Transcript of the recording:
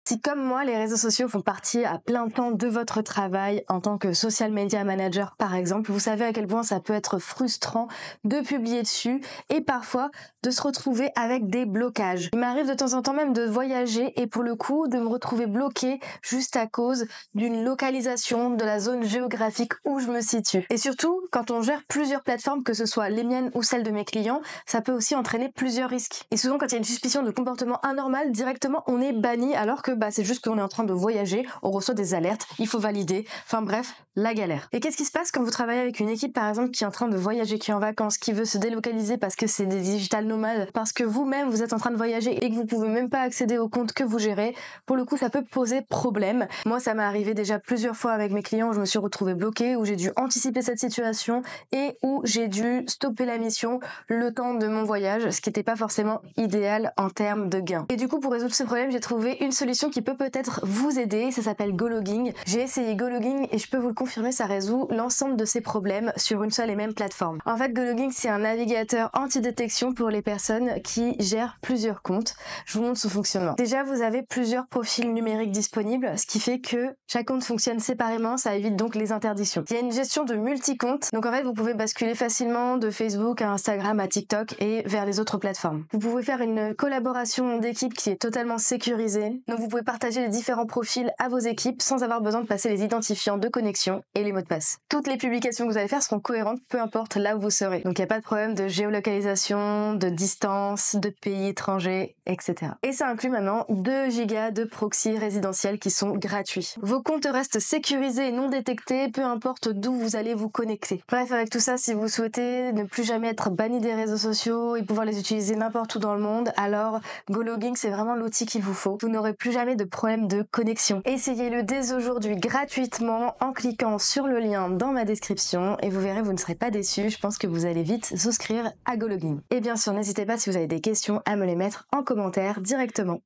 Si comme moi, les réseaux sociaux font partie à plein temps de votre travail en tant que social media manager par exemple, vous savez à quel point ça peut être frustrant de publier dessus et parfois de se retrouver avec des blocages. Il m'arrive de temps en temps même de voyager et pour le coup de me retrouver bloquée juste à cause d'une localisation de la zone géographique où je me situe. Et surtout, quand on gère plusieurs plateformes, que ce soit les miennes ou celles de mes clients, ça peut aussi entraîner plusieurs risques. Et souvent quand il y a une suspicion de comportement anormal, directement on est banni alors que c'est juste qu'on est en train de voyager, on reçoit des alertes, il faut valider, enfin bref, la galère. Et qu'est-ce qui se passe quand vous travaillez avec une équipe par exemple qui est en train de voyager, qui est en vacances, qui veut se délocaliser parce que c'est des digital nomades, parce que vous-même vous êtes en train de voyager et que vous pouvez même pas accéder au compte que vous gérez, pour le coup ça peut poser problème. Moi ça m'est arrivé déjà plusieurs fois avec mes clients où je me suis retrouvée bloquée, où j'ai dû anticiper cette situation et où j'ai dû stopper la mission le temps de mon voyage, ce qui n'était pas forcément idéal en termes de gains. Et du coup pour résoudre ce problème j'ai trouvé une solution qui peut peut-être vous aider, ça s'appelle GoLogging. J'ai essayé GoLogging et je peux vous le confirmer, ça résout l'ensemble de ces problèmes sur une seule et même plateforme. En fait GoLogging c'est un navigateur anti-détection pour les personnes qui gèrent plusieurs comptes. Je vous montre son fonctionnement. Déjà vous avez plusieurs profils numériques disponibles, ce qui fait que chaque compte fonctionne séparément, ça évite donc les interdictions. Il y a une gestion de multi-comptes, donc en fait vous pouvez basculer facilement de Facebook à Instagram à TikTok et vers les autres plateformes. Vous pouvez faire une collaboration d'équipe qui est totalement sécurisée, donc vous pouvez partager les différents profils à vos équipes sans avoir besoin de passer les identifiants de connexion et les mots de passe. Toutes les publications que vous allez faire seront cohérentes peu importe là où vous serez. Donc il n'y a pas de problème de géolocalisation, de distance, de pays étrangers, etc. Et ça inclut maintenant 2 gigas de proxy résidentiels qui sont gratuits. Vos comptes restent sécurisés et non détectés, peu importe d'où vous allez vous connecter. Bref, avec tout ça, si vous souhaitez ne plus jamais être banni des réseaux sociaux et pouvoir les utiliser n'importe où dans le monde, alors GoLogging c'est vraiment l'outil qu'il vous faut. Vous n'aurez plus jamais de problème de connexion. Essayez-le dès aujourd'hui gratuitement en cliquant sur le lien dans ma description et vous verrez, vous ne serez pas déçus. Je pense que vous allez vite souscrire à GoLogging. Et bien sûr, n'hésitez pas si vous avez des questions à me les mettre en commentaire directement.